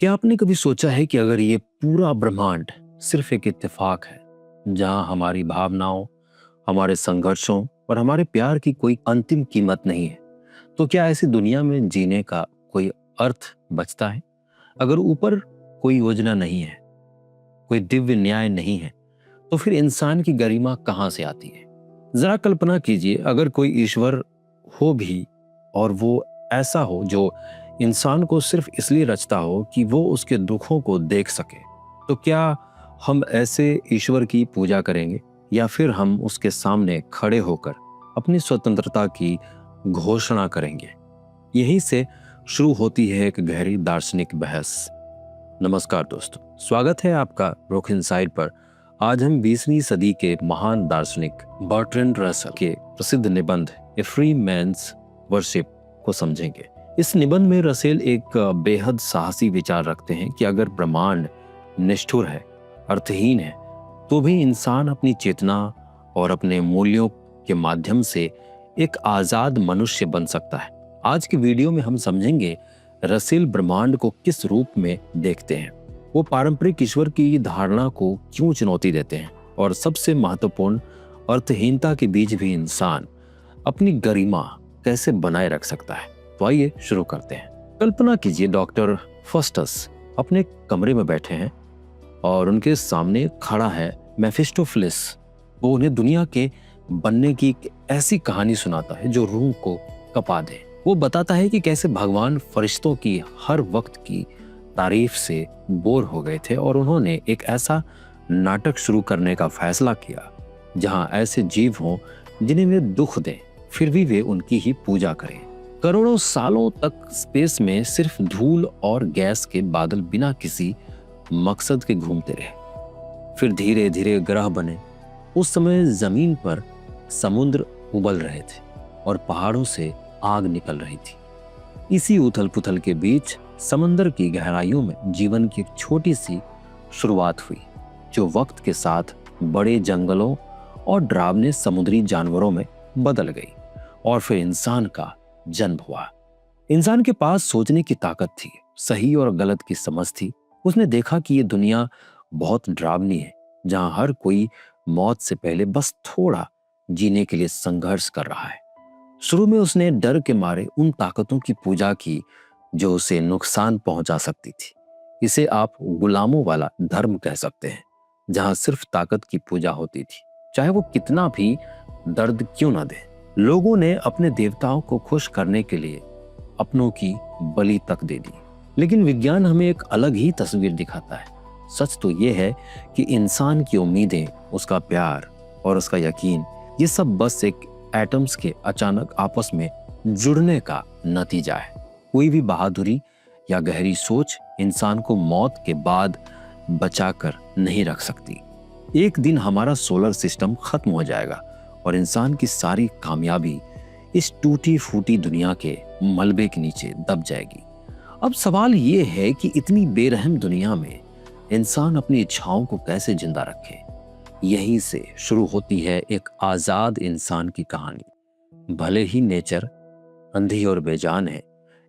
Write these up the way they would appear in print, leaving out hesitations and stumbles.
क्या आपने कभी सोचा है कि अगर ये पूरा ब्रह्मांड सिर्फ एक इत्तेफाक है जहां हमारी भावनाओं, हमारे संघर्षों और हमारे प्यार की कोई अंतिम कीमत नहीं है, तो क्या ऐसी दुनिया में जीने का कोई अर्थ बचता है? अगर ऊपर कोई योजना नहीं है, कोई दिव्य न्याय नहीं है, तो फिर इंसान की गरिमा कहां से आती है? जरा कल्पना कीजिए, अगर कोई ईश्वर हो भी और वो ऐसा हो जो इंसान को सिर्फ इसलिए रचता हो कि वो उसके दुखों को देख सके, तो क्या हम ऐसे ईश्वर की पूजा करेंगे या फिर हम उसके सामने खड़े होकर अपनी स्वतंत्रता की घोषणा करेंगे? यहीं से शुरू होती है एक गहरी दार्शनिक बहस। नमस्कार दोस्तों, स्वागत है आपका रुख इनसाइड पर। आज हम 20वीं सदी के महान दार्शनिक बर्ट्रैंड रसल के प्रसिद्ध निबंध ए फ्री मैन्स वर्शिप को समझेंगे। इस निबंध में रसेल एक बेहद साहसी विचार रखते हैं कि अगर ब्रह्मांड निष्ठुर है, अर्थहीन है, तो भी इंसान अपनी चेतना और अपने मूल्यों के माध्यम से एक आजाद मनुष्य बन सकता है। आज की वीडियो में हम समझेंगे रसेल ब्रह्मांड को किस रूप में देखते हैं, वो पारंपरिक ईश्वर की धारणा को क्यों चुनौती देते हैं, और सबसे महत्वपूर्ण, अर्थहीनता के बीच भी इंसान अपनी गरिमा कैसे बनाए रख सकता है। तो आइए शुरू करते हैं। कल्पना कीजिए, डॉक्टर फॉस्टस अपने कमरे में बैठे हैं और उनके सामने खड़ा है मेफिस्टोफेलिस। वो उन्हें दुनिया के बनने की एक ऐसी कहानी सुनाता है जो रूह को कपा दे। वो बताता है कि कैसे भगवान फरिश्तों की हर वक्त की तारीफ से बोर हो गए थे और उन्होंने एक ऐसा नाटक शुरू करने का फैसला किया जहां ऐसे जीव हों जिन्हें वे दुख दें, फिर भी वे उनकी ही पूजा करें। करोड़ों सालों तक स्पेस में सिर्फ धूल और गैस के बादल बिना किसी मकसद के घूमते रहे। फिर धीरे धीरे ग्रह बने। उस समय जमीन पर समुद्र उबल रहे थे और पहाड़ों से आग निकल रही थी। इसी उथल पुथल के बीच समंदर की गहराइयों में जीवन की एक छोटी सी शुरुआत हुई, जो वक्त के साथ बड़े जंगलों और डरावने समुद्री जानवरों में बदल गई। और फिर इंसान का जन्म हुआ। इंसान के पास सोचने की ताकत थी, सही और गलत की समझ थी। उसने देखा कि ये दुनिया बहुत डरावनी है, जहां हर कोई मौत से पहले बस थोड़ा जीने के लिए संघर्ष कर रहा है। शुरू में उसने डर के मारे उन ताकतों की पूजा की जो उसे नुकसान पहुंचा सकती थी। इसे आप गुलामों वाला धर्म कह सकते हैं, जहां सिर्फ ताकत की पूजा होती थी, चाहे वो कितना भी दर्द क्यों ना दे। लोगों ने अपने देवताओं को खुश करने के लिए अपनों की बलि तक दे दी। लेकिन विज्ञान हमें एक अलग ही तस्वीर दिखाता है। सच तो ये है कि इंसान की उम्मीदें, उसका प्यार और उसका यकीन, ये सब बस एक एटम्स के अचानक आपस में जुड़ने का नतीजा है। कोई भी बहादुरी या गहरी सोच इंसान को मौत के बाद बचाकर नहीं रख सकती। एक दिन हमारा सोलर सिस्टम खत्म हो जाएगा और इंसान की सारी कामयाबी इस टूटी फूटी दुनिया के मलबे के नीचे दब जाएगी। अब सवाल ये है कि इतनी बेरहम दुनिया में इंसान अपनी इच्छाओं को कैसे जिंदा रखे। यहीं से शुरू होती है एक आजाद इंसान की कहानी। भले ही नेचर अंधी और बेजान है,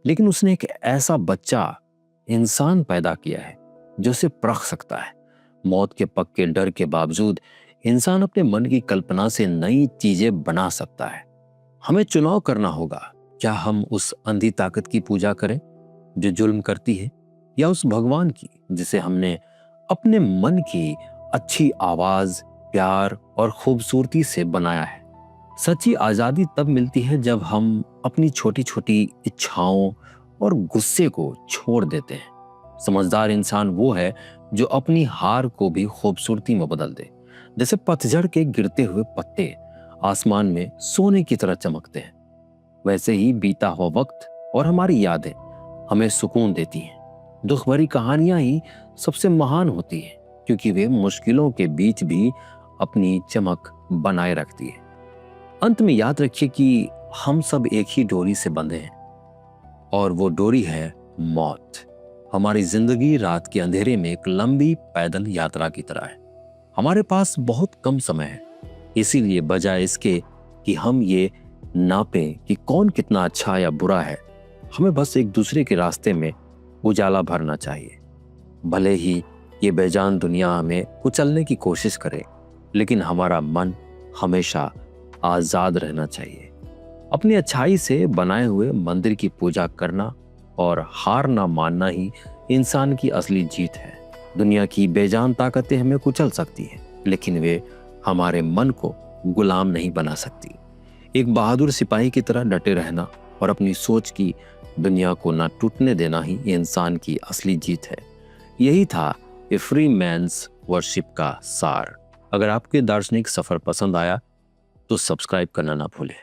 लेकिन उसने एक ऐसा बच्चा इंसान पैदा किया है जो उसे परख सकता है। मौत के पक्के डर के बावजूद इंसान अपने मन की कल्पना से नई चीजें बना सकता है। हमें चुनाव करना होगा, क्या हम उस अंधी ताकत की पूजा करें जो जुल्म करती है, या उस भगवान की जिसे हमने अपने मन की अच्छी आवाज, प्यार और खूबसूरती से बनाया है। सच्ची आजादी तब मिलती है जब हम अपनी छोटी छोटी इच्छाओं और गुस्से को छोड़ देते हैं। समझदार इंसान वो है जो अपनी हार को भी खूबसूरती में बदल दे। जैसे पतझड़ के गिरते हुए पत्ते आसमान में सोने की तरह चमकते हैं, वैसे ही बीता हुआ वक्त और हमारी यादें हमें सुकून देती हैं। दुख भरी कहानियां ही सबसे महान होती हैं, क्योंकि वे मुश्किलों के बीच भी अपनी चमक बनाए रखती है। अंत में याद रखिए कि हम सब एक ही डोरी से बंधे हैं, और वो डोरी है मौत। हमारी जिंदगी रात के अंधेरे में एक लंबी पैदल यात्रा की तरह है। हमारे पास बहुत कम समय है, इसीलिए बजाय इसके कि हम ये नापें कि कौन कितना अच्छा या बुरा है, हमें बस एक दूसरे के रास्ते में उजाला भरना चाहिए। भले ही ये बेजान दुनिया हमें कुचलने की कोशिश करे, लेकिन हमारा मन हमेशा आजाद रहना चाहिए। अपनी अच्छाई से बनाए हुए मंदिर की पूजा करना और हार ना मानना ही इंसान की असली जीत है। दुनिया की बेजान ताकतें हमें कुचल सकती हैं, लेकिन वे हमारे मन को गुलाम नहीं बना सकती। एक बहादुर सिपाही की तरह डटे रहना और अपनी सोच की दुनिया को ना टूटने देना ही इंसान की असली जीत है। यही था ए फ्री मैन्स वर्शिप का सार। अगर आपके दार्शनिक सफर पसंद आया तो सब्सक्राइब करना ना भूलें।